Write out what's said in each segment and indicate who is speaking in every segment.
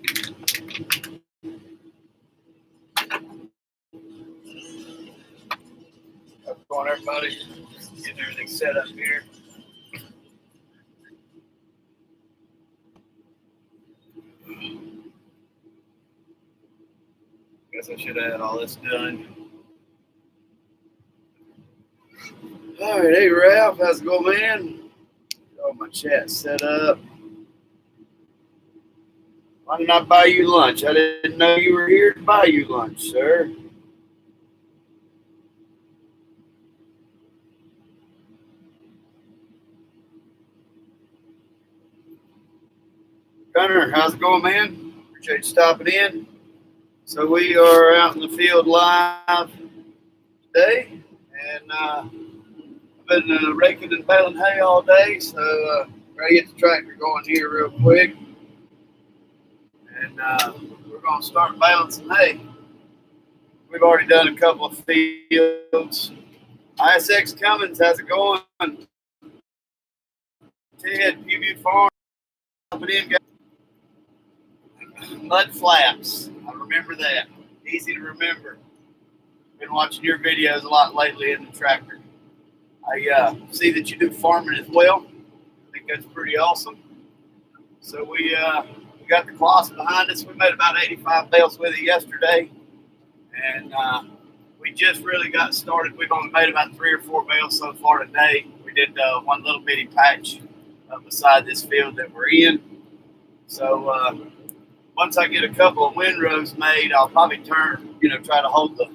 Speaker 1: How's it going, everybody? Getting everything set up here. Guess I should have had all this done. All right, hey Ralph, how's it going, man? Got my chat set up. Why didn't I buy you lunch? I didn't know you were here to buy you lunch, sir. Gunner, how's it going, man? Appreciate you stopping in. So we are out in the field live today, and I've been raking and baling hay all day, so ready to get the tractor going here real quick, and we're going to start baling some hay. We've already done a couple of fields. ISX Cummins, how's it going? Ted, PB Farm, mud flaps. I remember that. Easy to remember. Been watching your videos a lot lately in the tractor. I see that you do farming as well. I think that's pretty awesome. So we got the cloths behind us. We made about 85 bales with it yesterday, and we just really got started. We've only made about 3 or 4 bales so far today. We did one little bitty patch beside this field that we're in. So once I get a couple of windrows made, I'll probably try to hold the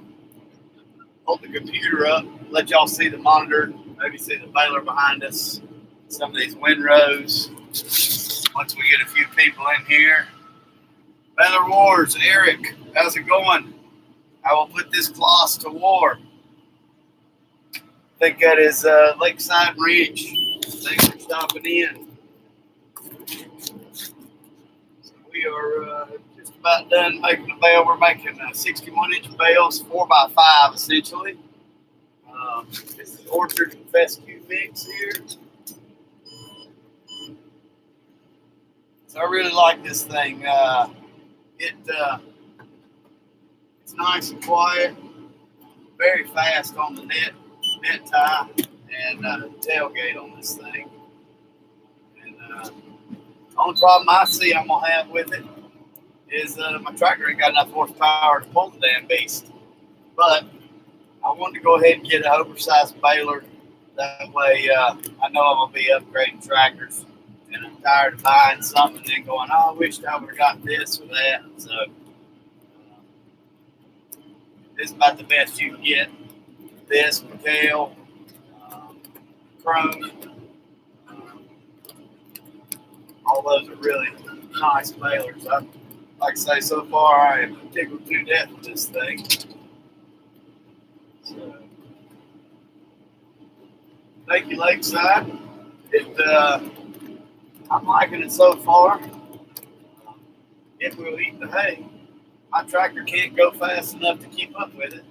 Speaker 1: computer up, let y'all see the monitor, maybe see the baler behind us, some of these windrows. Once we get a few people in here. Baler Wars, Eric, how's it going? I will put this cloth to war. I think that is Lakeside Ranch. Thanks for stopping in. So we are just about done making a bale. We're making 61-inch bales, 4x5 essentially. This is Orchard and Fescue mix here. So I really like this thing. It's nice and quiet, very fast on the net tie, and tailgate on this thing. And the only problem I see I'm gonna have with it is my tractor ain't got enough horsepower to pull the damn beast. But I wanted to go ahead and get an oversized baler. That way, I know I'm gonna be upgrading tractors, and I'm tired of buying something and then going, "Oh, I wish I would have got this or that." So this is about the best you can get. This, McHale, Chrome, all those are really nice balers. Like I say, so far I am tickled to death with this thing. So, thank you, Lakeside. I'm liking it so far. It will eat the hay. My tractor can't go fast enough to keep up with it.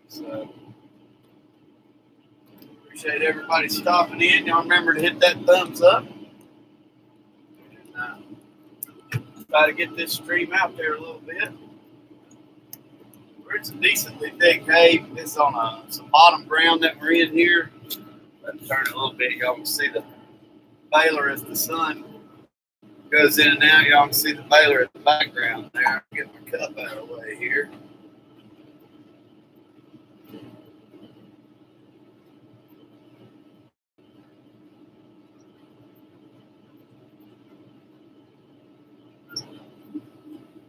Speaker 1: So, appreciate everybody stopping in. Y'all remember to hit that thumbs up. And try to get this stream out there a little bit. We're in some decently thick hay. It's on some bottom ground that we're in here. Let's turn it a little bit. Y'all can see the baler as the sun goes in and out. Y'all can see the baler in the background there. I'll get my cup out of the way here.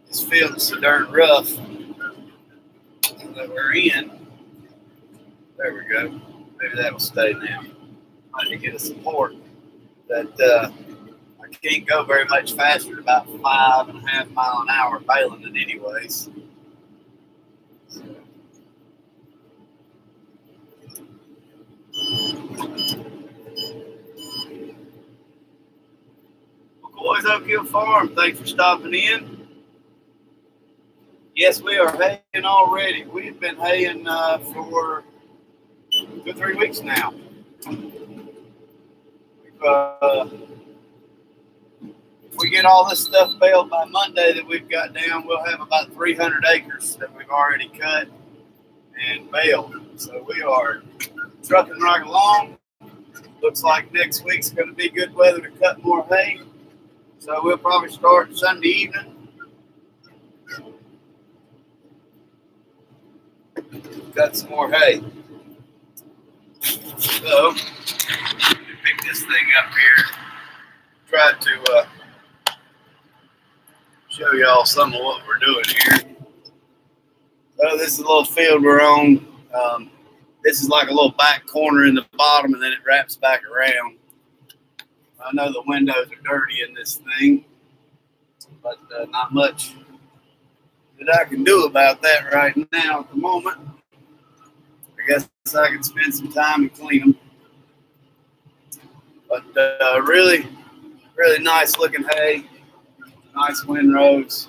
Speaker 1: This field is so darn rough that we're in. There we go. Maybe that'll stay now. I need to get a support that I can't go very much faster than about 5.5 miles an hour baling it anyways. So. Boys Oak Hill Farm, thanks for stopping in. Yes, we are haying already. We've been haying for 2 or 3 weeks now. we get all this stuff baled by Monday that we've got down, we'll have about 300 acres that we've already cut and baled. So we are trucking right along. Looks like next week's going to be good weather to cut more hay. So we'll probably start Sunday evening. Cut some more hay. So, let me pick this thing up here. Try to show y'all some of what we're doing here. So this is a little field we're on. This is like a little back corner in the bottom, and then it wraps back around. I know the windows are dirty in this thing, but not much that I can do about that right now at the moment. I guess I can spend some time and clean them. But really, really nice looking hay. Nice windrows.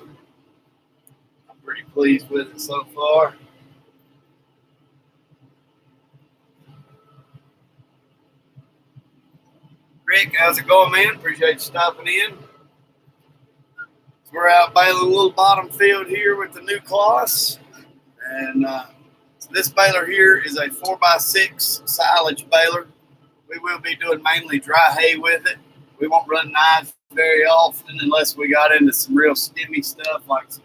Speaker 1: I'm pretty pleased with it so far. Rick, how's it going, man? Appreciate you stopping in. We're out baling a little bottom field here with the new cloths. And so this baler here is a 4x6 silage baler. We will be doing mainly dry hay with it. We won't run knives very often unless we got into some real stemmy stuff like some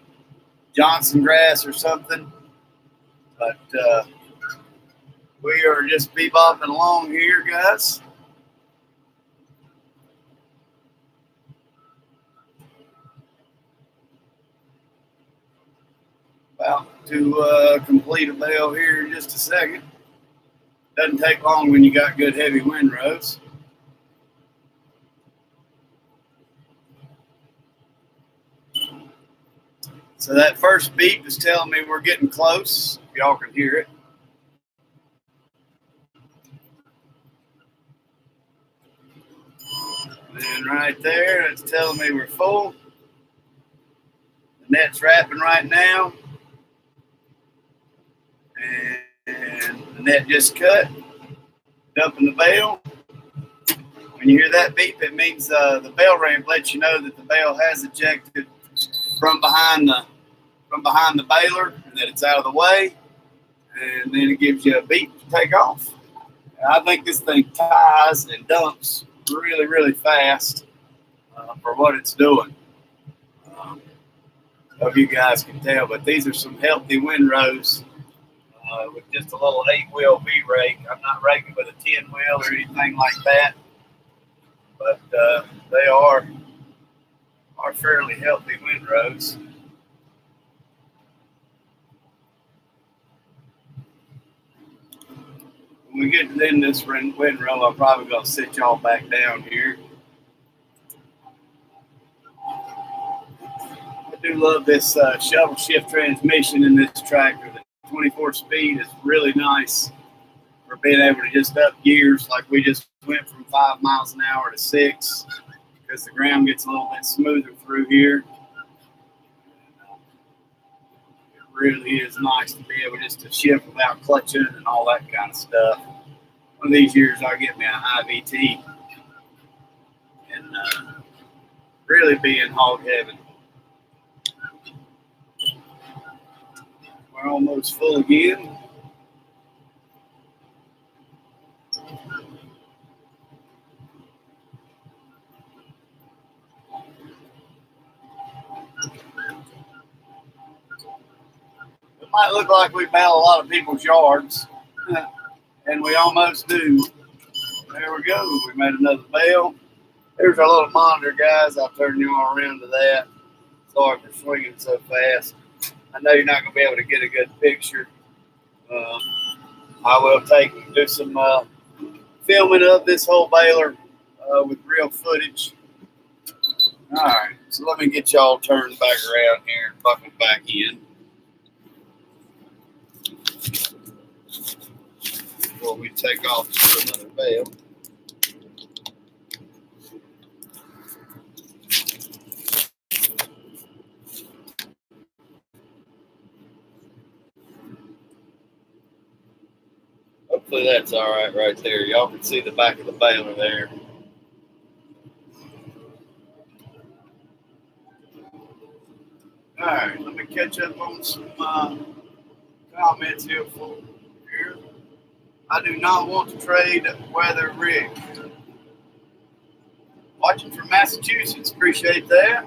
Speaker 1: Johnson grass or something. But we are just bebopping along here, guys. About to complete a bale here in just a second. Doesn't take long when you got good heavy windrows. So that first beep is telling me we're getting close. If y'all can hear it. And right there, it's telling me we're full. The net's wrapping right now. And the net just cut. Dumping the bale. When you hear that beep, it means the bale ramp lets you know that the bale has ejected from behind the baler and that it's out of the way. And then it gives you a beep to take off. And I think this thing ties and dumps really, really fast for what it's doing. Hope you guys can tell, but these are some healthy windrows with just a little 8-wheel V-rake. I'm not raking with a 10-wheel or anything like that, but they are fairly healthy windrows. When we get to the end of this windrow, I'm probably going to sit y'all back down here. I do love this shovel shift transmission in this tractor. The 24 speed is really nice for being able to just up gears. Like we just went from 5 miles an hour to 6 because the ground gets a little bit smoother through here. It really is nice to be able just to shift without clutching and all that kind of stuff. One of these years I'll get me a IVT and really be in hog heaven. We're almost full again. It might look like we bale a lot of people's yards, and we almost do. There we go. We made another bale. There's our little monitor, guys. I'll turn you all around to that. Sorry for swinging so fast. I know you're not going to be able to get a good picture. I will do some filming of this whole baler with real footage. All right, so let me get y'all turned back around here and buckled back in. Before we take off to another bale. Hopefully that's all right there. Y'all can see the back of the baler there. All right, let me catch up on some comments here. I do not want to trade weather rig. Watching from Massachusetts, appreciate that.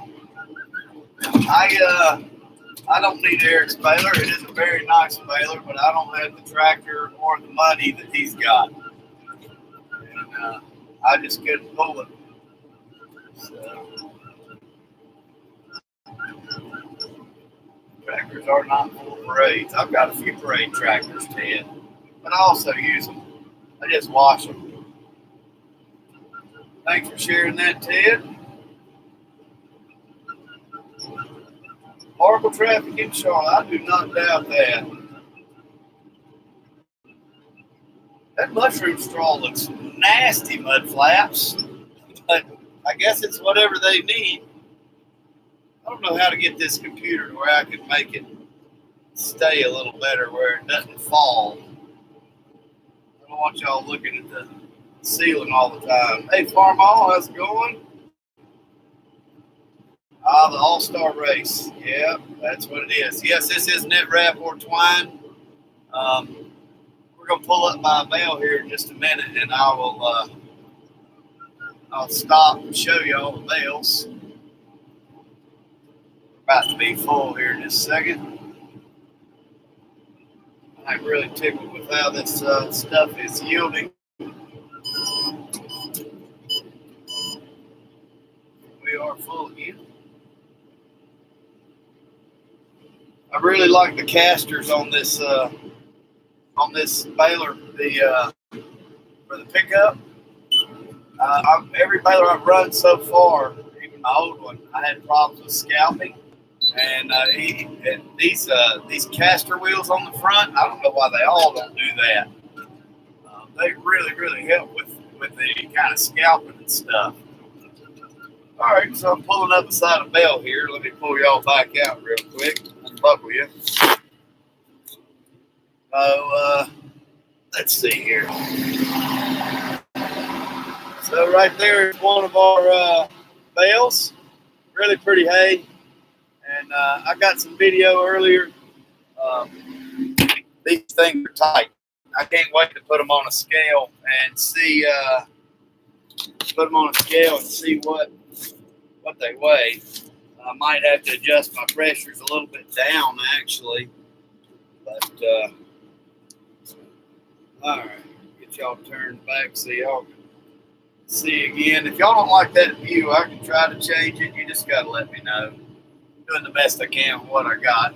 Speaker 1: I don't need Eric's baler. It is a very nice baler, but I don't have the tractor or the money that he's got, and I just couldn't pull it. So, tractors are not full parades. I've got a few parade tractors, Ted, but I also use them. I just wash them. Thanks for sharing that, Ted. Horrible traffic in Charlotte. I do not doubt that. That mushroom straw looks nasty, mud flaps. But I guess it's whatever they need. I don't know how to get this computer to where I can make it stay a little better where it doesn't fall. I don't want y'all looking at the ceiling all the time. Hey, Farmall, how's it going? The All-Star Race. Yeah, that's what it is. Yes, this is net wrap or twine. We're going to pull up my bale here in just a minute, and I'll stop and show you all the bales. We're about to be full here in just a second. I'm really tickled with how this stuff is yielding. We are full again. I really like the casters on this baler, for the pickup. Every baler I've run so far, even my old one, I had problems with scalping, and these caster wheels on the front, I don't know why they all don't do that. They really help with the kind of scalping and stuff. All right, so I'm pulling up beside a bale here. Let me pull y'all back out real quick. Unbuckle you. Let's see here. So right there is one of our bales. Really pretty hay. And I got some video earlier. These things are tight. I can't wait to put them on a scale and see what they weigh. I might have to adjust my pressures a little bit down, actually. But all right, get y'all turned back so y'all can see again. If y'all don't like that view, I can try to change it. You just gotta let me know. I'm doing the best I can with what I got.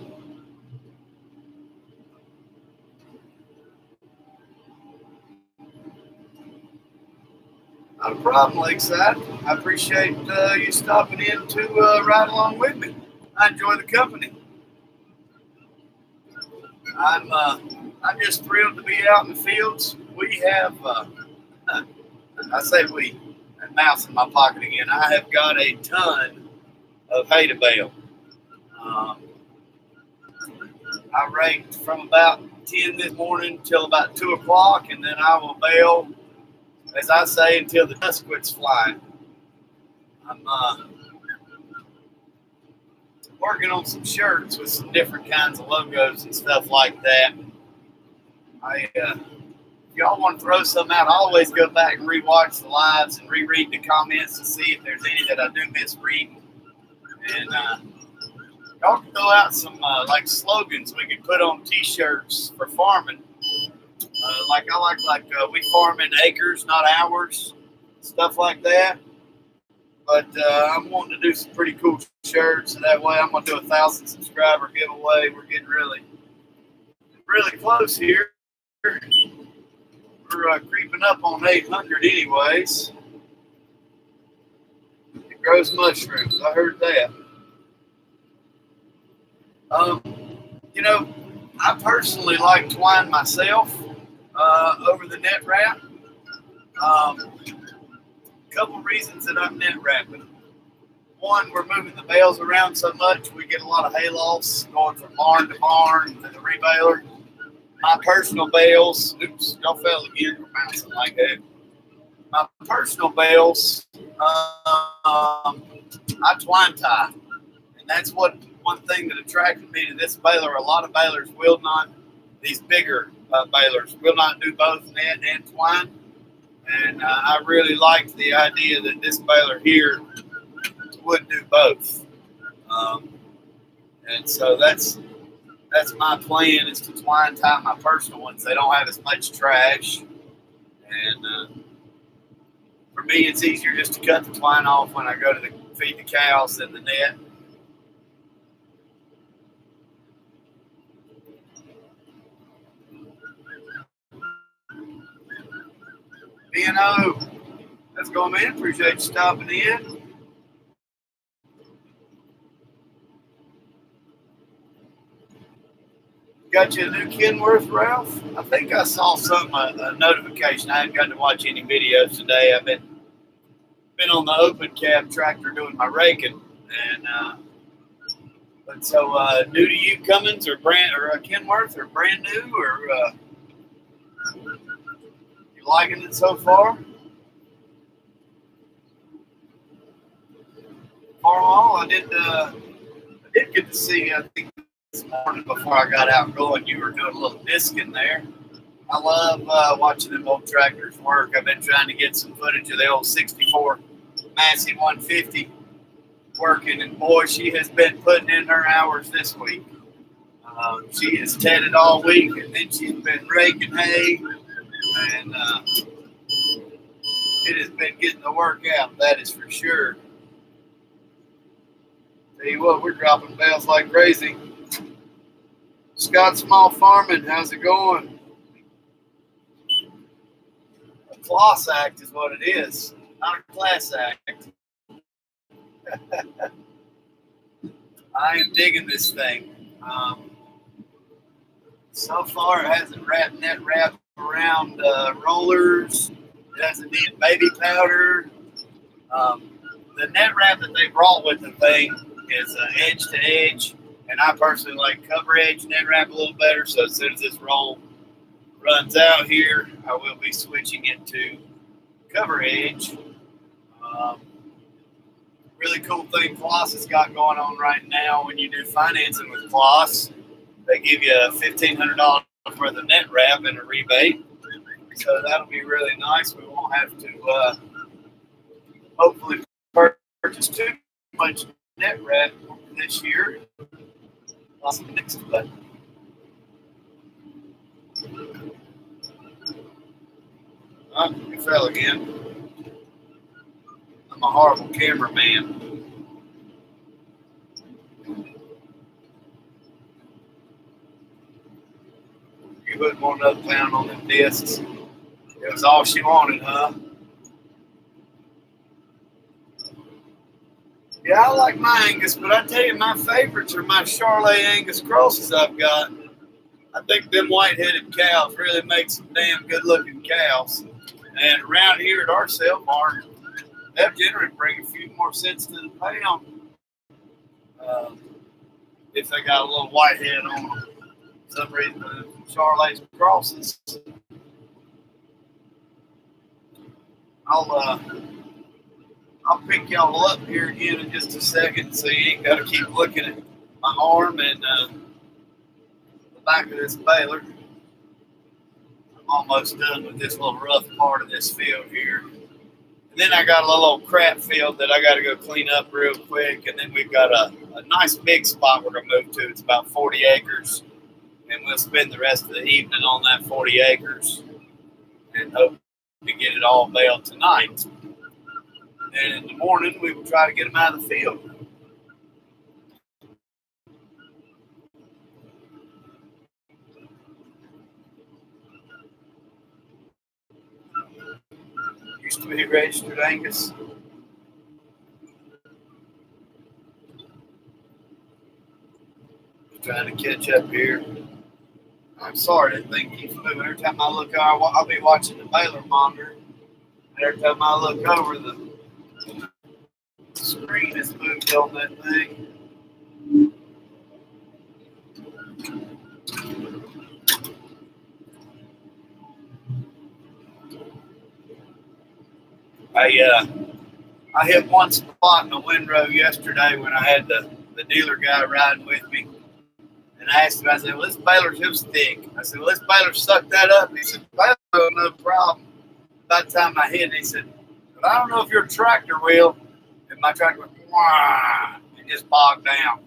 Speaker 1: Not a problem, Lakeside. I appreciate you stopping in to ride along with me. I enjoy the company. I'm just thrilled to be out in the fields. We have, I say we, and mouse in my pocket again. I have got a ton of hay to bale. I raked from about 10 this morning till about 2 o'clock, and then I will bale, as I say, until the dust quits flying. I'm working on some shirts with some different kinds of logos and stuff like that. If y'all want to throw some out, I always go back and rewatch the lives and reread the comments to see if there's any that I do miss reading. And y'all can throw out some like slogans we could put on T-shirts for farming. We farm in acres, not hours, stuff like that. But I'm wanting to do some pretty cool shirts, so that way I'm going to do a 1,000 subscriber giveaway. We're getting really close here. We're creeping up on 800 anyways. It grows mushrooms. I heard that. I personally like twine myself over the net wrap. Couple reasons that I'm net wrapping. One, we're moving the bales around so much, we get a lot of hay loss going from barn to barn to the rebaler. My personal bales, y'all fell again, we're bouncing like that. My personal bales, I twine tie, and that's what one thing that attracted me to this baler, a lot of balers will not, these bigger balers will not do both net and twine. And I really liked the idea that this baler here would do both. And so that's my plan, is to twine tie my personal ones. They don't have as much trash. And for me, it's easier just to cut the twine off when I go to feed the cows than the net. B&O, let's go, man. Appreciate you stopping in. Got you a new Kenworth, Ralph? I think I saw a notification. I haven't gotten to watch any videos today. I've been on the open cab tractor doing my raking, and but so new to you, Cummins or Kenworth, or brand new, or you liking it so far? Farmall, I did get to see. I think this morning before I got out going, you were doing a little discing there. I love watching them old tractors work. I've been trying to get some footage of the old 64 Massey 150 working, and boy, she has been putting in her hours this week. She has tedded all week, and then she's been raking hay, and it has been getting the work out, that is for sure. Tell you what, we're dropping bells like crazy. Scott Small Farming, how's it going? A Class Act is what it is, not a Class Act. I am digging this thing. So far, it hasn't net wrapped around rollers. It hasn't needed baby powder. The net wrap that they brought with the thing is edge to edge, and I personally like cover edge net wrap a little better. So as soon as this roll runs out here, I will be switching it to cover edge. Really cool thing Kloss has got going on right now. When you do financing with Kloss, they give you $1,500 worth of net wrap and a rebate. So that'll be really nice. We won't have to hopefully purchase too much net wrap this year. But you fell again. I'm a horrible cameraman. You wouldn't want another pound on them discs. It was all she wanted, huh? Yeah, I like my Angus, but I tell you, my favorites are my Charolais Angus crosses I've got. I think them white-headed cows really make some damn good-looking cows. And around here at our sale barn, they'll generally bring a few more cents to the pound if they got a little white head on them. For some reason, the Charolais crosses. I'll pick y'all up here again in just a second, so you ain't got to keep looking at my arm and the back of this baler. I'm almost done with this little rough part of this field here. And then I got a little old crap field that I got to go clean up real quick. And then we've got a nice big spot we're going to move to. It's about 40 acres. And we'll spend the rest of the evening on that 40 acres and hope to get it all baled tonight. And in the morning, we will try to get them out of the field. Used to be registered Angus. Trying to catch up here. I'm sorry, that thing keeps moving. Every time I look, I'll be watching the baler monitor. And every time I look over, the screen is moved on that thing. I hit one spot in the windrow yesterday when I had the the dealer guy riding with me. And I asked him, I said, well, this baler's too thick. I said, well, this baler sucked that up. He said, baler, no problem. By the time I hit it, he said, but I don't know if your tractor will. And my tractor went, wah, and just bogged down.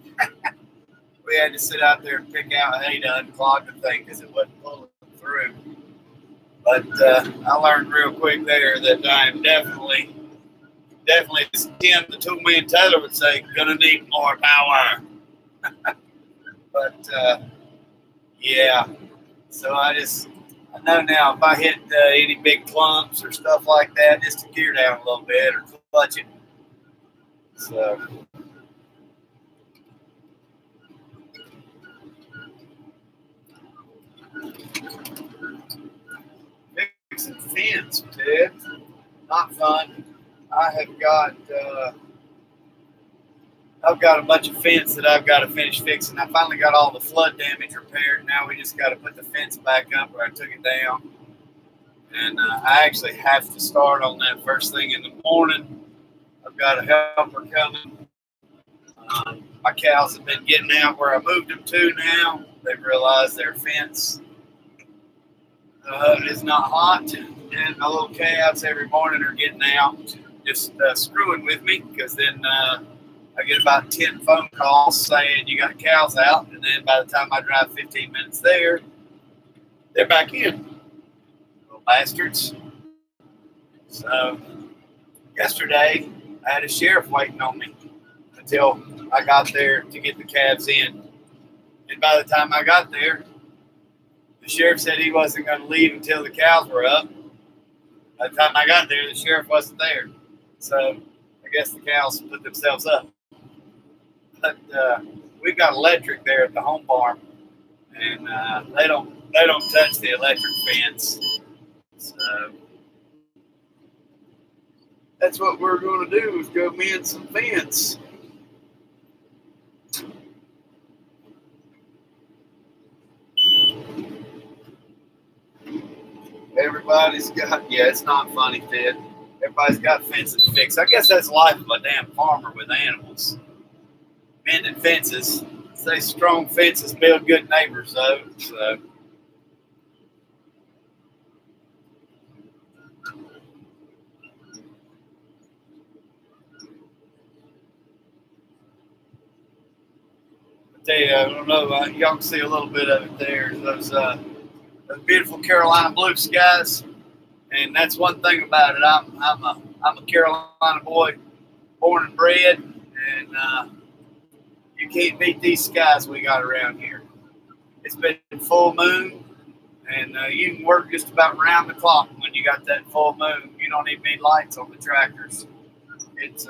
Speaker 1: We had to sit out there and pick out hay to unclog the thing because it wasn't pulling through. But I learned real quick there that I'm definitely, as Tim, the toolman Taylor would say, gonna need more power. But yeah, so I know now if I hit any big clumps or stuff like that, just to gear down a little bit or clutch it. So. Fixing fence, Ted. Not fun. I've got a bunch of fence that I've got to finish fixing. I finally got all the flood damage repaired. Now we just got to put the fence back up where I took it down. And I actually have to start on that first thing in the morning. I've got a helper coming. My cows have been getting out where I moved them to now. They've realized their fence is not hot. And my little calves every morning are getting out, just screwing with me, because then I get about 10 phone calls saying you got cows out, and then by the time I drive 15 minutes there, they're back in. Little bastards. So yesterday, I had a sheriff waiting on me until I got there to get the calves in. And by the time I got there, the sheriff said he wasn't going to leave until the cows were up. By the time I got there, the sheriff wasn't there. So I guess the cows put themselves up. But we've got electric there at the home farm, and they don't touch the electric fence. So that's what we're going to do, is go mend some fence. Everybody's got, yeah, it's not funny, Ted. Everybody's got fences to fix. I guess that's the life of a damn farmer with animals. Mending fences. Say strong fences build good neighbors, though. So. I tell you, I don't know, y'all can see a little bit of it there. Those beautiful Carolina blue skies. And that's one thing about it. I'm a Carolina boy, born and bred, and you can't beat these skies we got around here. It's been full moon, and you can work just about round the clock when you got that full moon. You don't even need lights on the tractors. It's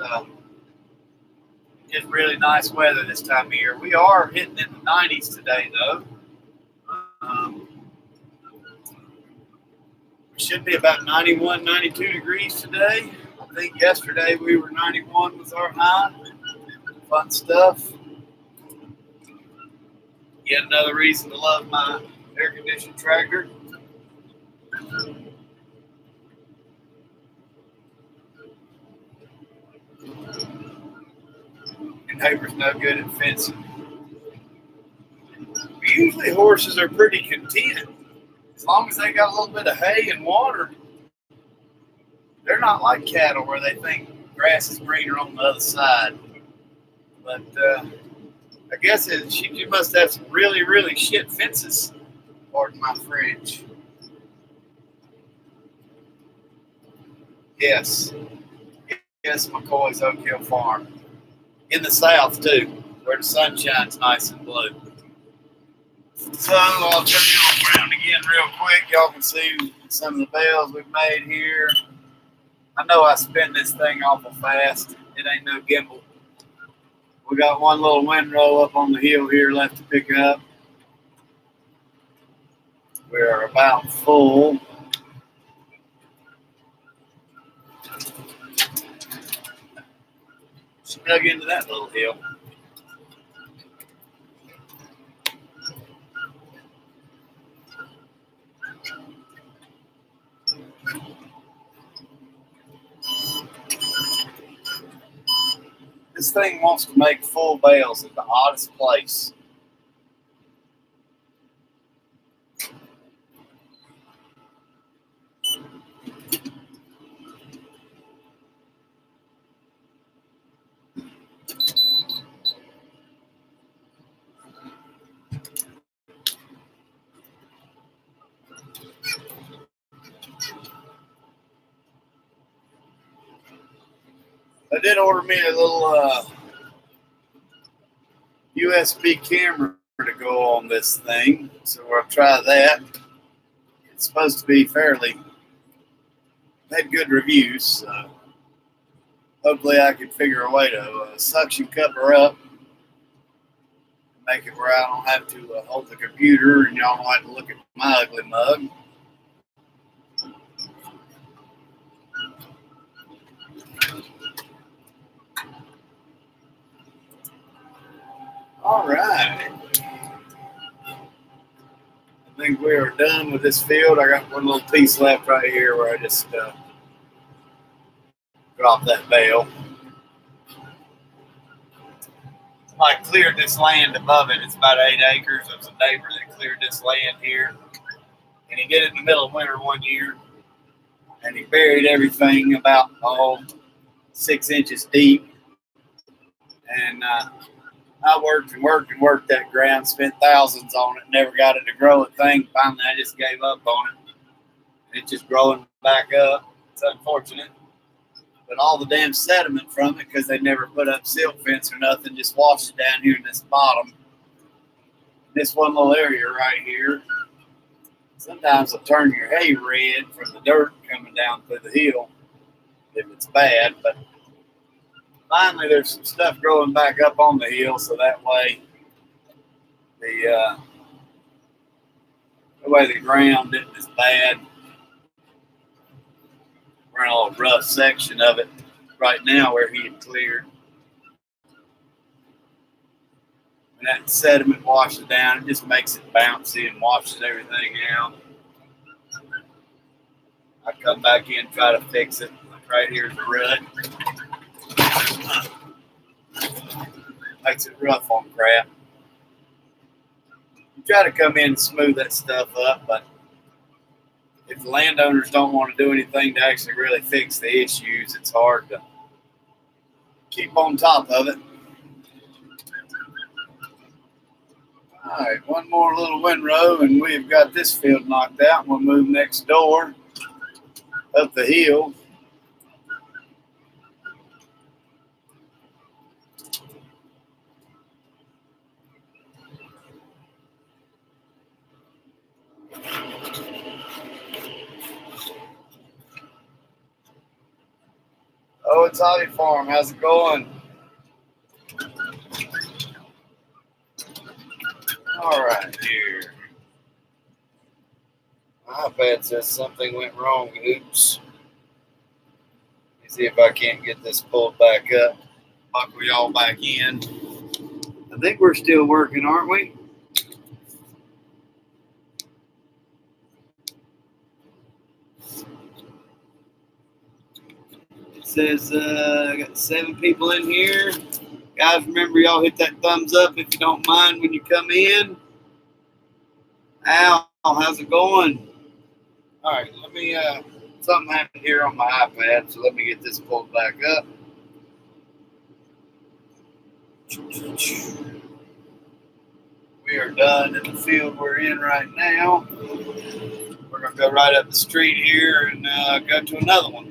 Speaker 1: really nice weather this time of year. We are hitting in the 90s today, though. We should be about 91, 92 degrees today. I think yesterday we were 91 was our high. Fun stuff. Yet another reason to love my air-conditioned tractor. And neighbors no good at fencing. Usually horses are pretty content. As long as they got a little bit of hay and water. They're not like cattle where they think grass is greener on the other side. But I guess you must have some really, really shit fences. Pardon my French. Yes. Yes, McCoy's Oak Hill Farm. In the south, too, where the sun shines nice and blue. So I'll turn you around again real quick. Y'all can see some of the bells we've made here. I know I spin this thing awful fast. It ain't no gimbal. We got one little windrow up on the hill here left to pick up. We're about full. Snug into that little hill. This thing wants to make full bales at the oddest place. I did order me a little USB camera to go on this thing, so I'll try that. It's supposed to be had good reviews, so hopefully I can figure a way to suction cup her up, make it where I don't have to hold the computer and y'all don't have to look at my ugly mug. All right. I think we are done with this field. I got one little piece left right here where I just dropped that bale. I cleared this land above it. It's about 8 acres. There was a neighbor that cleared this land here. And he did it in the middle of winter one year. And he buried everything about 6 inches deep. And I worked that ground, spent thousands on it, never got it to grow a thing. Finally, I just gave up on it. It's just growing back up. It's unfortunate. But all the damn sediment from it, because they never put up silt fence or nothing, just washed it down here in this bottom. This one little area right here. Sometimes it'll turn your hay red from the dirt coming down through the hill if it's bad. But finally, there's some stuff growing back up on the hill, so that way the ground isn't as bad. We're in a little rough section of it right now where he had cleared. When that sediment washes down, it just makes it bouncy and washes everything out. I come back in and try to fix it. Like right here's the rut. Makes it rough on crap. You try to come in and smooth that stuff up, but if the landowners don't want to do anything to actually really fix the issues, it's hard to keep on top of it. All right, one more little windrow, and we've got this field knocked out. We'll move next door up the hill. Oh, it's Hobby Farm. How's it going? All right, here. My iPad says something went wrong. Oops. Let me see if I can't get this pulled back up. Buckle y'all back in. I think we're still working, aren't we? It says I got 7 people in here. Guys, remember y'all hit that thumbs up if you don't mind when you come in. Al, how's it going? All right, let me, something happened here on my iPad, so let me get this pulled back up. We are done in the field we're in right now. We're going to go right up the street here and go to another one.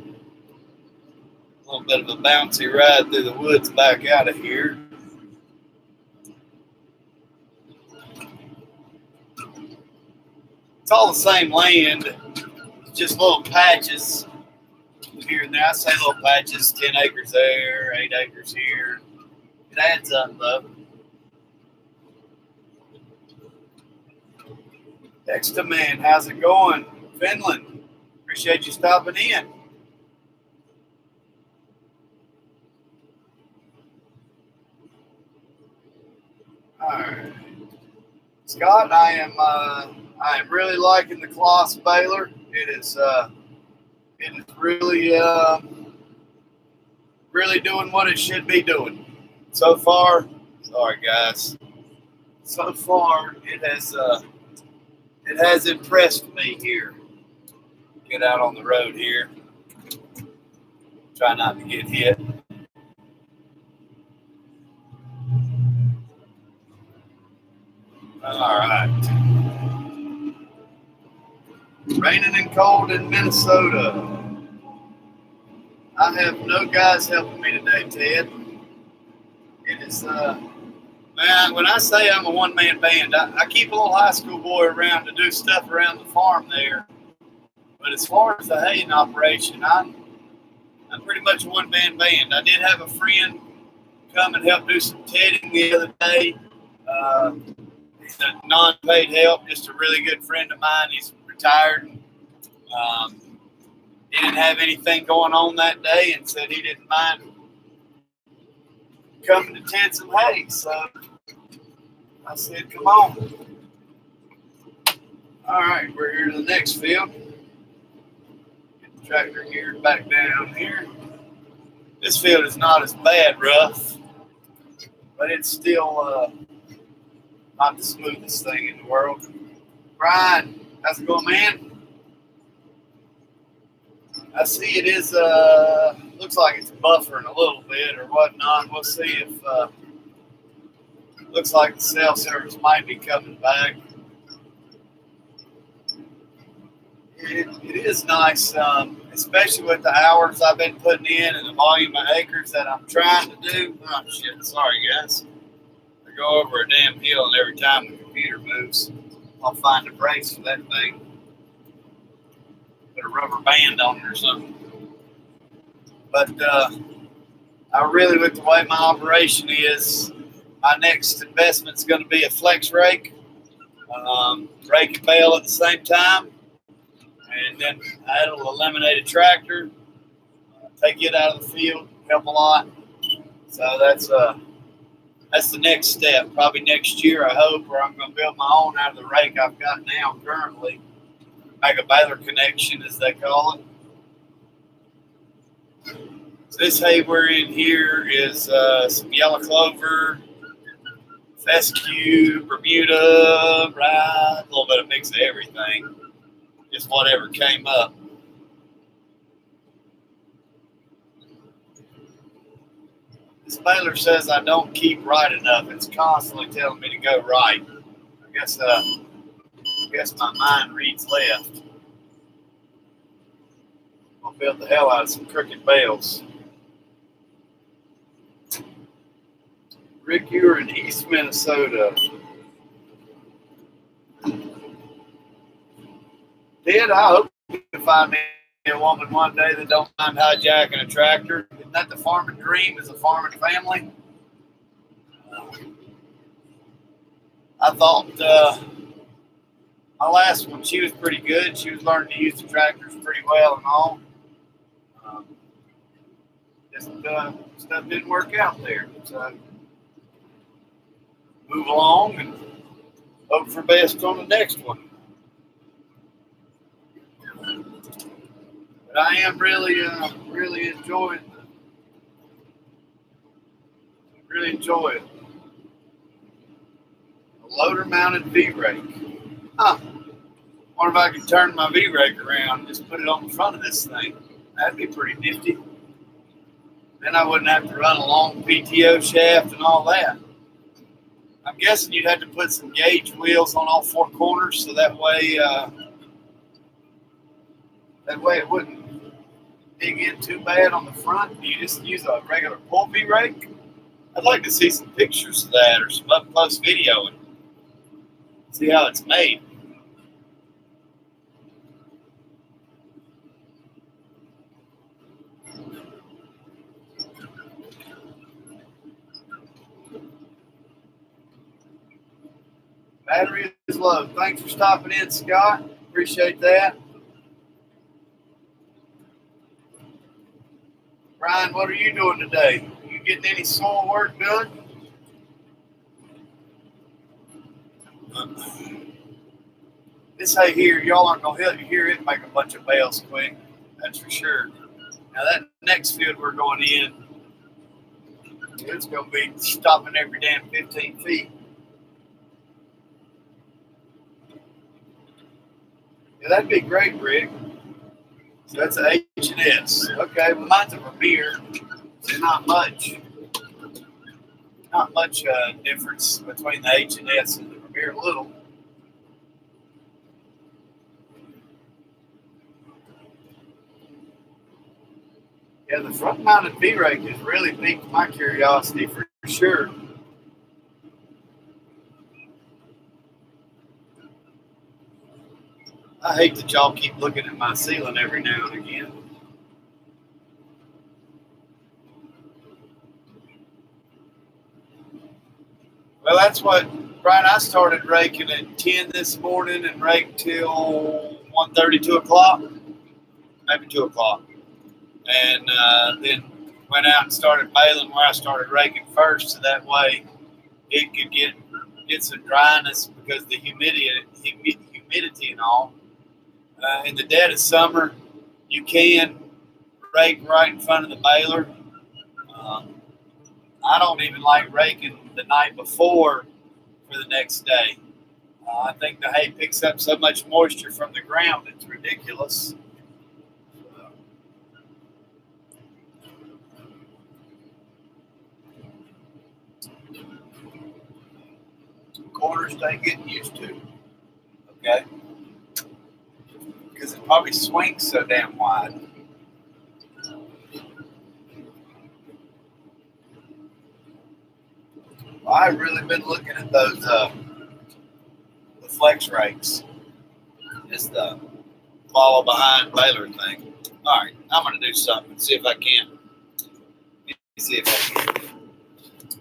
Speaker 1: A little bit of a bouncy ride through the woods back out of here. It's all the same land, it's just little patches here and there. I say little patches, 10 acres there, 8 acres here. It adds up though. Dexter man, how's it going? Finland, appreciate you stopping in. All right, Scott, I am really liking the Kloss baler. It is really really doing what it should be doing. So far, sorry guys. So far, it has impressed me here. Get out on the road here. Try not to get hit. All right. Raining and cold in Minnesota. I have no guys helping me today, Ted. It is, man, when I say I'm a one-man band, I keep a little high school boy around to do stuff around the farm there. But as far as the haying operation, I'm pretty much a one-man band. I did have a friend come and help do some tedding the other day. Uh, he's a non-paid help, just a really good friend of mine. He's retired. He didn't have anything going on that day and said he didn't mind coming to ted some hay. So I said, come on. All right, we're here to the next field. Get the tractor geared back down here. This field is not as bad rough, but it's still not the smoothest thing in the world. Brian, how's it going, man? I see it is, looks like it's buffering a little bit or whatnot. We'll see if, looks like the cell service might be coming back. It is nice, especially with the hours I've been putting in and the volume of acres that I'm trying to do. Oh, shit, sorry, guys. I go over a damn hill and every time the computer moves, I'll find a brace for that thing. Put a rubber band on it or something. But I really, with the way my operation is, my next investment is going to be a flex rake, rake and bale at the same time, and then that'll eliminate a tractor, take it out of the field, help a lot. So that's the next step. Probably next year, I hope, where I'm going to build my own out of the rake I've got now currently. Make a baler connection, as they call it. So this hay we're in here is some yellow clover, fescue, Bermuda, rye, a little bit of mix of everything. Just whatever came up. This baler says I don't keep right enough. It's constantly telling me to go right. I guess my mind reads left. I'll build the hell out of some crooked bales. Rick, you're in East Minnesota. Ted, I hope you can find me a woman one day that don't mind hijacking a tractor. Isn't that the farming dream, as a farming family? I thought my last one, she was pretty good. She was learning to use the tractors pretty well and all. Just stuff didn't work out there. So move along and hope for best on the next one. But I am really enjoying it. A loader mounted V-rake. Huh. Wonder if I could turn my V-rake around and just put it on the front of this thing. That'd be pretty nifty. Then I wouldn't have to run a long PTO shaft and all that. I'm guessing you'd have to put some gauge wheels on all four corners so that way it wouldn't dig in too bad on the front. You just use a regular pull V-rake. I'd like to see some pictures of that or some up-close video and see how it's made. Battery is low. Thanks for stopping in, Scott. Appreciate that. Brian, what are you doing today? You getting any soil work done? This hay here, y'all aren't going to hear it make a bunch of bales quick. That's for sure. Now that next field we're going in, It's going to be stopping every damn 15 feet. Yeah, that'd be great, Rick. So that's an H&S. Okay, well, mine's a Vermeer. So not much difference between the H&S and the Vermeer. Little. Yeah, the front-mounted V-rake has really piqued my curiosity for sure. I hate that y'all keep looking at my ceiling every now and again. Well, that's what, Brian, I started raking at 10 this morning and raked till 1:30, 2 o'clock, maybe 2 o'clock. And then went out and started baling where I started raking first, so that way it could get some dryness because the humidity and all. In the dead of summer, you can rake right in front of the baler. I don't even like raking the night before for the next day. I think the hay picks up so much moisture from the ground, it's ridiculous. Corners they getting used to, okay? Because it probably swings so damn wide. Well, I've really been looking at those the flex rakes. It's the follow behind baler thing. All right, I'm gonna do something. See if I can. See if I can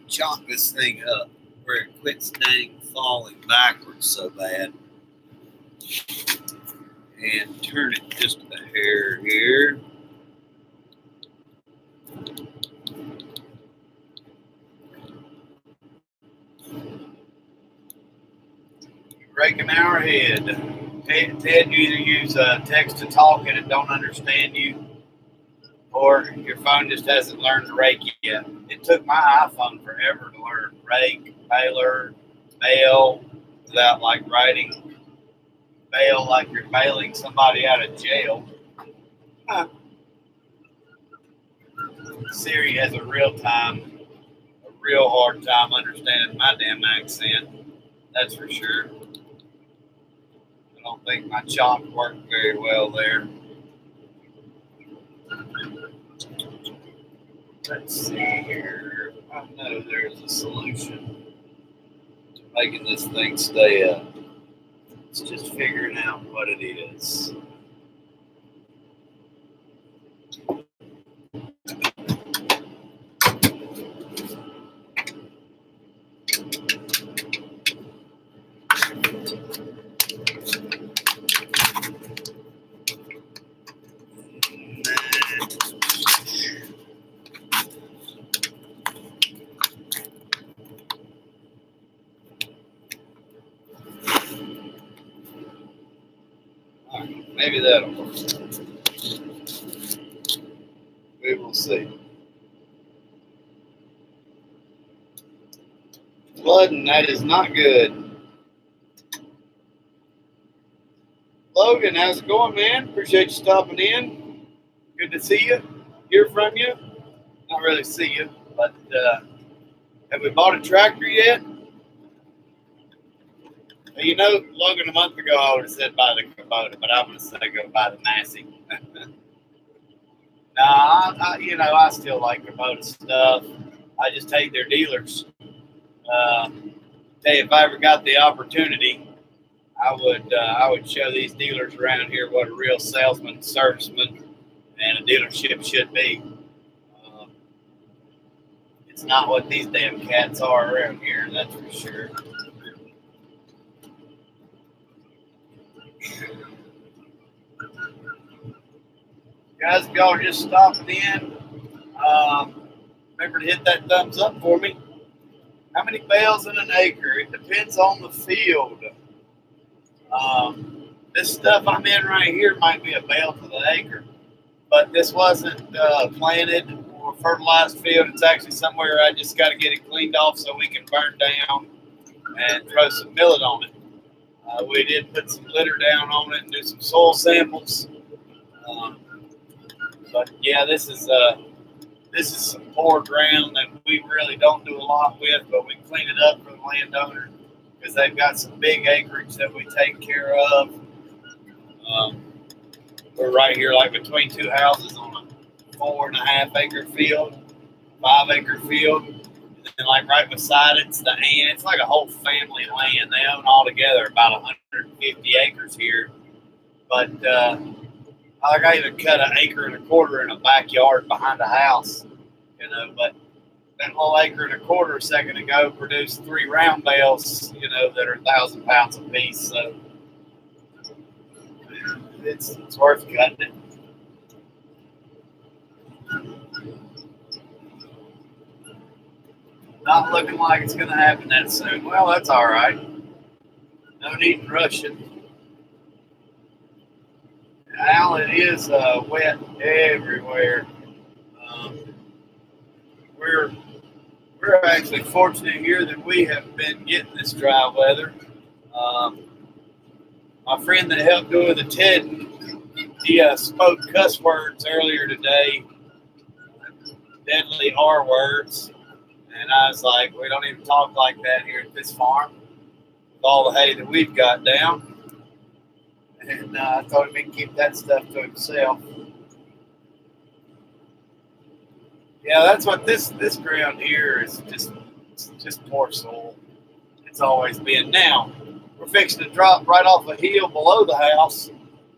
Speaker 1: chalk this thing up where it quits dang falling backwards so bad. And turn it just a hair here. Break an hour ahead. Ted, you either use text to talk and it don't understand you, or your phone just hasn't learned to rake yet. It took my iPhone forever to learn rake, baler, bale, without like writing bail like you're bailing somebody out of jail. Huh. Siri has a real hard time understanding my damn accent. That's for sure. I don't think my chalk worked very well there. Let's see here. I know there's a solution to making this thing stay up. It's just figuring out what it is. Maybe that'll work. We will see. Flooding, that is not good. Logan, how's it going, man? Appreciate you stopping in. Good to see you, hear from you. Not really see you, but have we bought a tractor yet? You know, Logan, a month ago I would have said buy the Kubota, but I'm going to say go buy the Massey. I still like Kubota stuff. I just hate their dealers. Tell you, if I ever got the opportunity, I would show these dealers around here what a real salesman, serviceman, and a dealership should be. It's not what these damn cats are around here, that's for sure. Guys, if y'all are just stopping in, remember to hit that thumbs up for me. How many bales in an acre? It depends on the field. This stuff I'm in right here might be a bale to the acre, but this wasn't planted more fertilized field. It's actually somewhere I just got to get it cleaned off so we can burn down and throw some millet on it. We did put some litter down on it and do some soil samples. But yeah, this is some poor ground that we really don't do a lot with, but we clean it up for the landowner because they've got some big acreage that we take care of. We're right here, like between two houses on a 4.5 acre field, 5 acre field, and like right beside it's the ant. It's like a whole family land. They own altogether about 150 acres here, but I even cut an acre and a quarter in a backyard behind the house, but that whole acre and a quarter a second ago produced 3 round bales, that are 1,000 pounds a piece. So it's worth cutting it. Not looking like it's going to happen that soon. Well, that's all right. No need in rushing. Al, it is wet everywhere. We're actually fortunate here that we have been getting this dry weather. My friend that helped do the TED, he spoke cuss words earlier today, deadly R words, and I was like, we don't even talk like that here at this farm with all the hay that we've got down. And I thought he'd keep that stuff to himself. Yeah, that's what this ground here is, just poor soil. It's always been. Now, we're fixing to drop right off a hill below the house,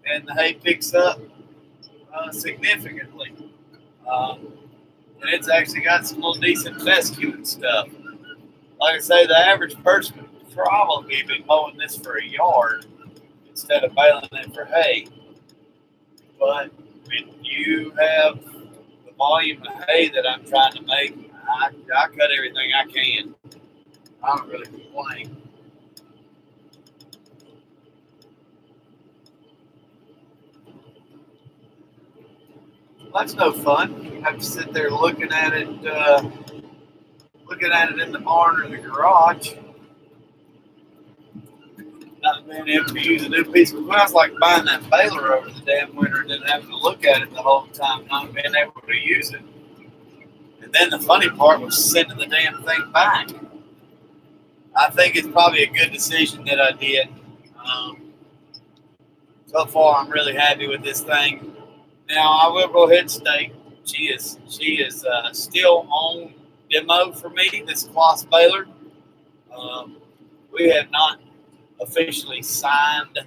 Speaker 1: and the hay picks up significantly. And it's actually got some little decent fescue and stuff. Like I say, the average person would probably be mowing this for a yard instead of baling it for hay. But when you have the volume of hay that I'm trying to make, I cut everything I can. I don't really complain. That's no fun. You have to sit there looking at it in the barn or the garage. Not being able to use a new piece of equipment. It's like buying that baler over the damn winter and then having to look at it the whole time, not being able to use it. And then the funny part was sending the damn thing back. I think it's probably a good decision that I did. So far, I'm really happy with this thing. Now, I will go ahead and state she is still on demo for me, this cloth baler. We have not officially signed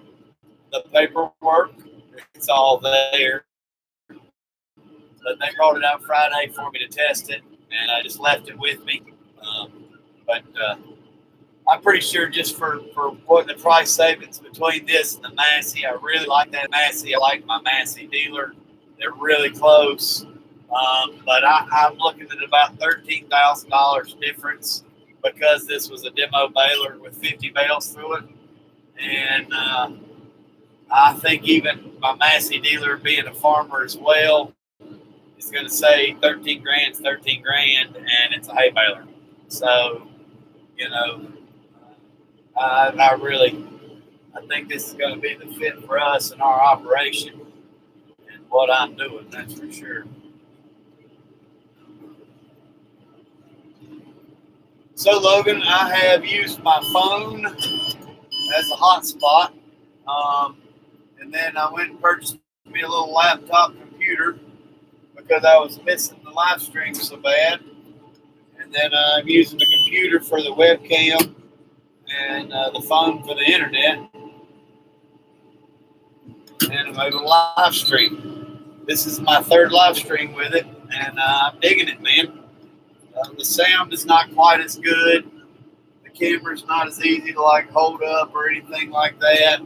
Speaker 1: the paperwork. It's all there. But they brought it out Friday for me to test it, and I just left it with me. But I'm pretty sure just for what the price savings between this and the Massey, I really like that Massey. I like my Massey dealer. They're really close. But I'm looking at about $13,000 difference because this was a demo baler with 50 bales through it. And I think even my Massey dealer being a farmer as well is going to say 13 grand, and it's a hay baler. So, I think this is going to be the fit for us and our operation and what I'm doing, that's for sure. So, Logan, I have used my phone as a hotspot, and then I went and purchased me a little laptop computer because I was missing the live stream so bad. And then I'm using the computer for the webcam and the phone for the internet. And I'm able to live stream. This is my third live stream with it, and I'm digging it, man. The sound is not quite as good. The camera's not as easy to hold up or anything like that,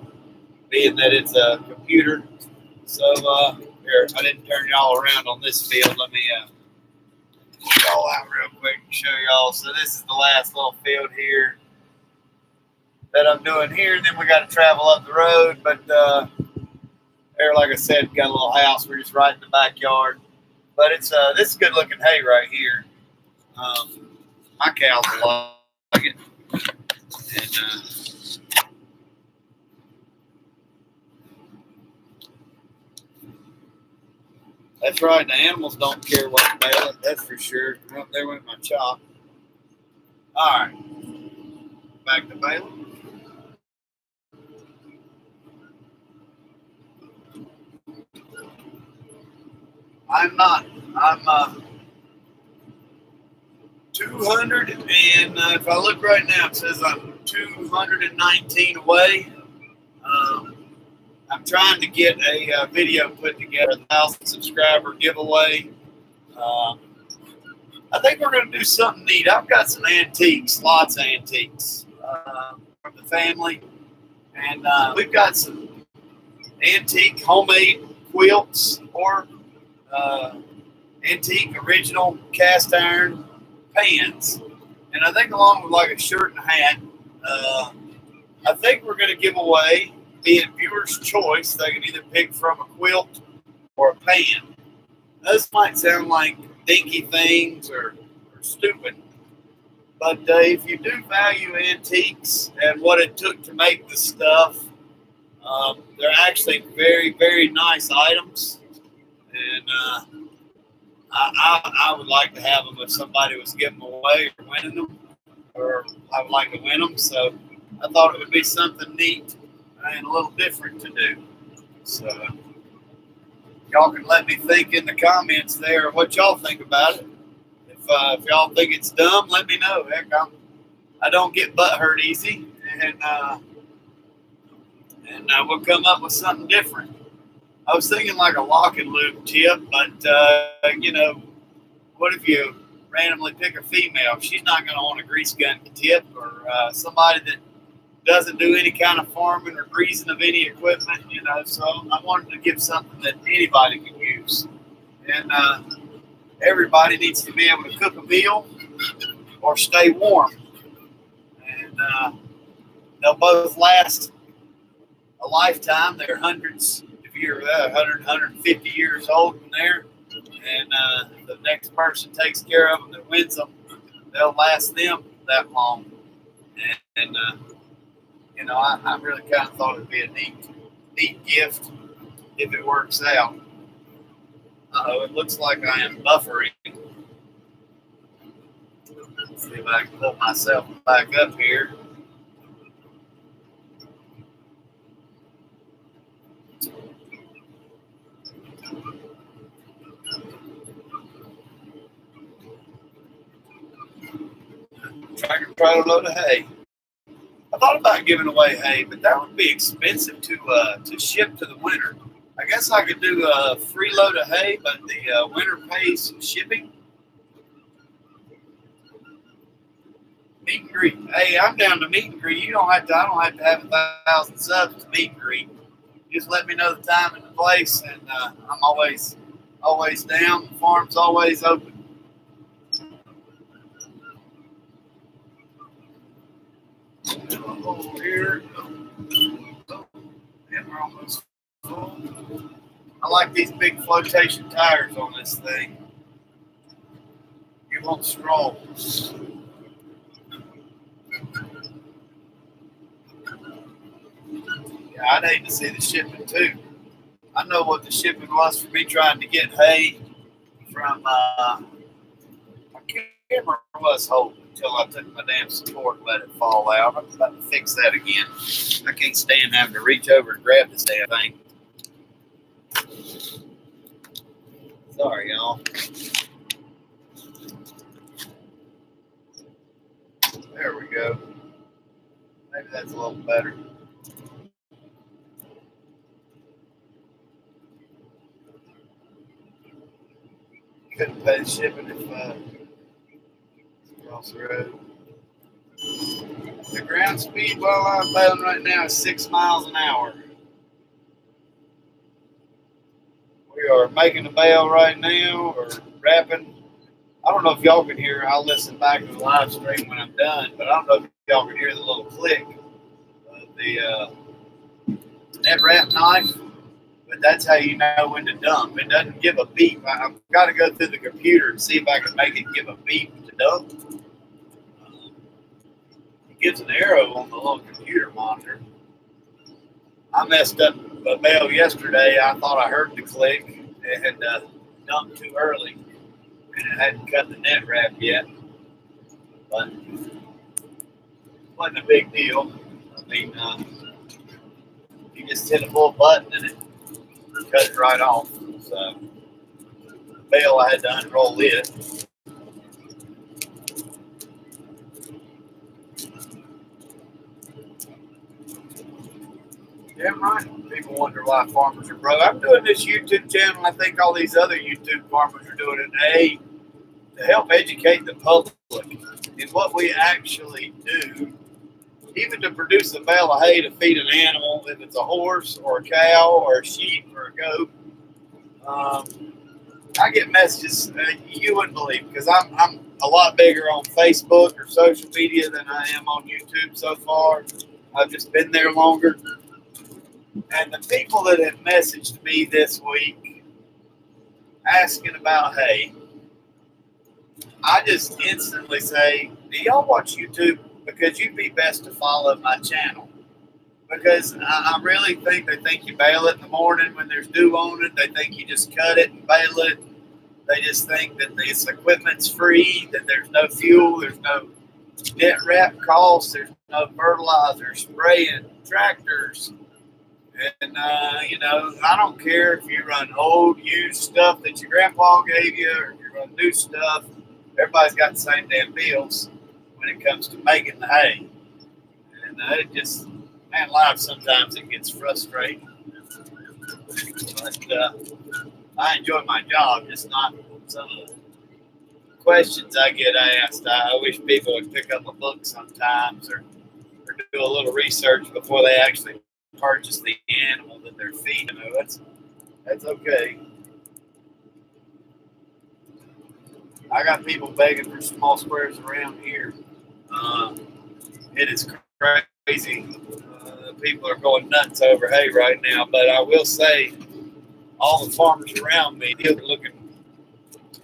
Speaker 1: being that it's a computer. So here, I didn't turn y'all around on this field. Let me y'all out real quick and show y'all. So this is the last little field here that I'm doing here. And then we got to travel up the road. But there, like I said, got a little house. We're just right in the backyard. But it's this is good looking hay right here. My cows will like it. And that's right. The animals don't care what you bale it. That's for sure. Oh, there went my chop. All right. Back to baling. I'm not. I'm 200, and if I look right now, it says I'm 219 away. I'm trying to get a video put together, 1,000 subscriber giveaway. I think we're going to do something neat. I've got some antiques, lots of antiques from the family, and we've got some antique homemade quilts or antique original cast iron pans. And I think along with like a shirt and a hat, I think we're going to give away, be it viewer's choice, they can either pick from a quilt or a pan. Those might sound like dinky things or stupid, but if you do value antiques and what it took to make the stuff, they're actually very, very nice items. And I would like to have them if somebody was giving them away or winning them, or I would like to win them. So I thought it would be something neat and a little different to do. So y'all can let me think in the comments there what y'all think about it. If y'all think it's dumb, let me know. Heck, I don't get butthurt easy, and we'll come up with something different. I was thinking like a lock and loop tip, but you know, what if you randomly pick a female? She's not going to want a grease gun tip, or somebody that doesn't do any kind of farming or greasing of any equipment, you know. So I wanted to give something that anybody can use, and everybody needs to be able to cook a meal or stay warm, and they'll both last a lifetime. They're hundreds. If you're 100, 150 years old in there, and the next person takes care of them that wins them, they'll last them that long. And you know, I really kind of thought it'd be a neat gift if it works out. It looks like I am buffering. Let's see if I can pull myself back up here. Tractor trailer load of hay. I thought about giving away hay, but that would be expensive to ship to the winter. I guess I could do a free load of hay, but the winter pays shipping. Meet and greet. Hey, I'm down to meet and greet. I don't have to have 1,000 subs to meet and greet. Just let me know the time and the place, and I'm always down. The farm's always open. Over here. Oh, and we're almost full. I like these big flotation tires on this thing. You won't scroll. Yeah, I'd hate to see the shipping too. I know what the shipping was for me trying to get hay from I can't remember what I was holding until I took my damn support and let it fall out. I'm about to fix that again. I can't stand having to reach over and grab this damn thing. Sorry, y'all. There we go. Maybe that's a little better. Couldn't pay the shipping if across the road. The ground speed while I'm baling right now is 6 miles an hour. We are making a bale right now, or wrapping. I don't know if y'all can hear. I'll listen back to the live stream when I'm done, but I don't know if y'all can hear the little click of the net wrap knife. But that's how you know when to dump. It doesn't give a beep. I've got to go through the computer and see if I can make it give a beep to dump. It gives an arrow on the little computer monitor. I messed up a bale yesterday. I thought I heard the click. It had dumped too early, and it hadn't cut the net wrap yet. But it wasn't a big deal. I mean, you just hit a little button and it cut it right off. So the bale, I had to unroll it. Yeah, right. People wonder why farmers are broke. I'm doing this YouTube channel. I think all these other YouTube farmers are doing it. To help educate the public in what we actually do, even to produce a bale of hay to feed an animal, if it's a horse or a cow or a sheep or a goat. I get messages you wouldn't believe, because I'm a lot bigger on Facebook or social media than I am on YouTube so far. I've just been there longer. And the people that have messaged me this week asking about hay, I just instantly say, do y'all watch YouTube? Because you'd be best to follow my channel. Because I really think you bale it in the morning when there's dew on it. They think you just cut it and bale it. They just think that this equipment's free, that there's no fuel, there's no net wrap costs, there's no fertilizer, spraying, tractors. And, I don't care if you run old, used stuff that your grandpa gave you or if you run new stuff. Everybody's got the same damn bills when it comes to making the hay. And it just, life sometimes it gets frustrating. But I enjoy my job, just not some of the questions I get asked. I wish people would pick up a book sometimes or do a little research before they actually purchase the animal that they're feeding. That's okay. I got people begging for small squares around here. It is crazy. People are going nuts over hay right now, but I will say all the farmers around me,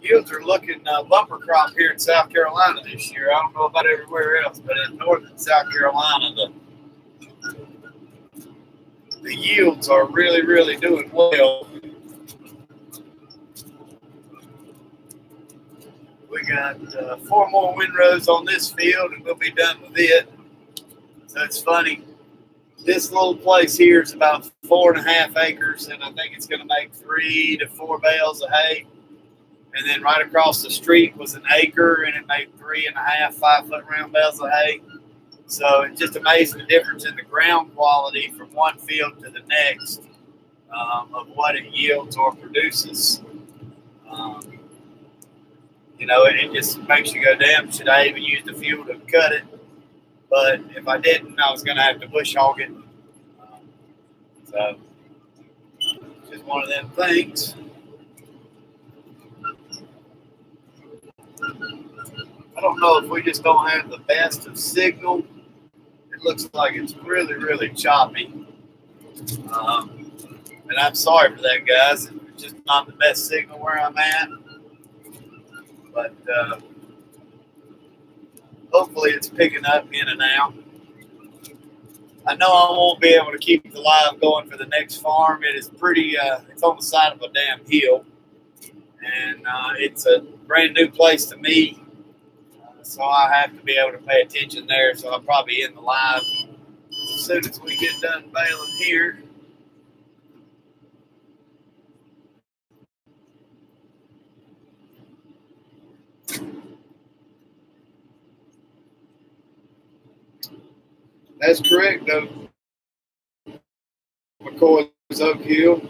Speaker 1: yields are looking bumper crop here in South Carolina this year. I don't know about everywhere else, but in northern South Carolina, the yields are really, really doing well. We got 4 more windrows on this field, and we'll be done with it. So it's funny. This little place here is about 4.5 acres, and I think it's going to make 3 to 4 bales of hay. And then right across the street was an acre, and it made 3.5 5-foot round bales of hay. So it's just amazing the difference in the ground quality from one field to the next of what it yields or produces. It just makes you go, damn, should I even use the fuel to cut it? But if I didn't, I was going to have to bush hog it. So it's just one of them things. I don't know if we just don't have the best of signal. It looks like it's really, really choppy. And I'm sorry for that, guys. It's just not the best signal where I'm at. But hopefully it's picking up in and out. I know I won't be able to keep the live going for the next farm. It is pretty, it's on the side of a damn hill. And it's a brand new place to me. So I have to be able to pay attention there. So I'll probably end the live as soon as we get done baling here. That's correct, though. McCoy's Oak Hill.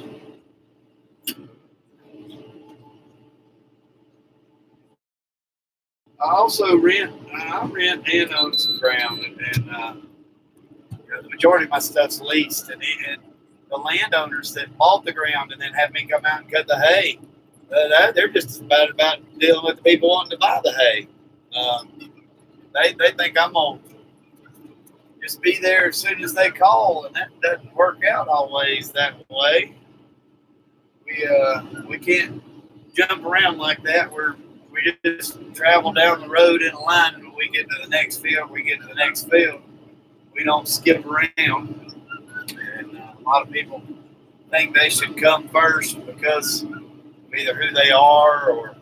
Speaker 1: I rent and own some ground, and the majority of my stuff's leased. And the landowners that bought the ground and then have me come out and cut the hay, they're just as bad about dealing with the people wanting to buy the hay. They think I'm going to just be there as soon as they call, and that doesn't work out always that way. We can't jump around like that. We just travel down the road in a line. When we get to the next field, we get to the next field. We don't skip around. And a lot of people think they should come first because of either who they are or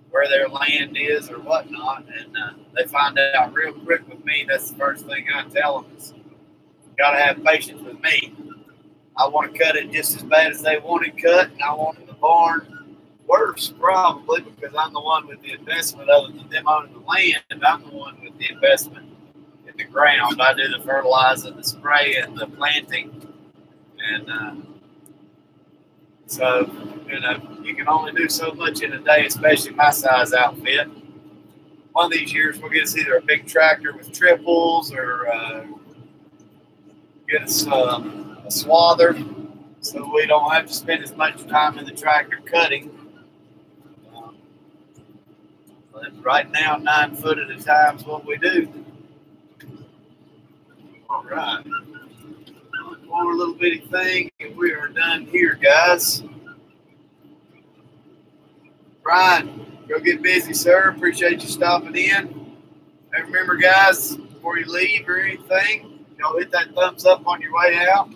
Speaker 1: where their land is or whatnot. And they find out real quick with me. That's the first thing I tell them is, you got to have patience with me. I want to cut it just as bad as they want it cut, and I want the barn worse probably because I'm the one with the investment other than them owning the land. I'm the one with the investment in the ground. I do the fertilizer, the spray, and the planting. And so, you can only do so much in a day, especially my size outfit. One of these years we'll get us either a big tractor with triples or get us a swather so we don't have to spend as much time in the tractor cutting. But right now, 9 foot at a time is what we do. All right. One more little bitty thing, and we are done here, guys. Brian, go get busy, sir. Appreciate you stopping in. And remember, guys, before you leave or anything, hit that thumbs up on your way out.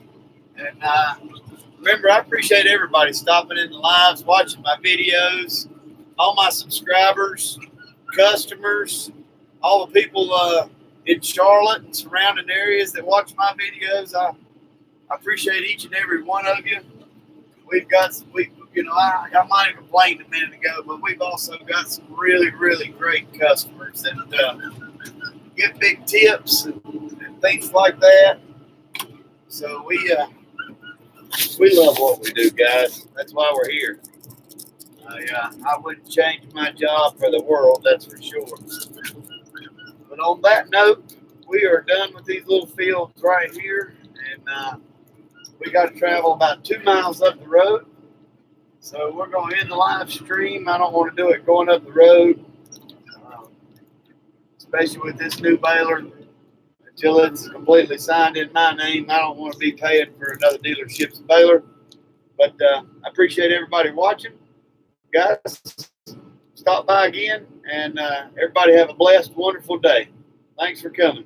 Speaker 1: And remember, I appreciate everybody stopping in the lives, watching my videos, all my subscribers, customers, all the people in Charlotte and surrounding areas that watch my videos. I appreciate each and every one of you. I might have complained a minute ago, but we've also got some really, really great customers that give big tips and things like that. So we love what we do, guys. That's why we're here. I wouldn't change my job for the world, that's for sure. But on that note, we are done with these little fields right here, and we got to travel about 2 miles up the road. So we're going to end the live stream. I don't want to do it going up the road, especially with this new baler. Until it's completely signed in my name, I don't want to be paying for another dealership's baler. But I appreciate everybody watching. Guys, stop by again, and everybody have a blessed, wonderful day. Thanks for coming.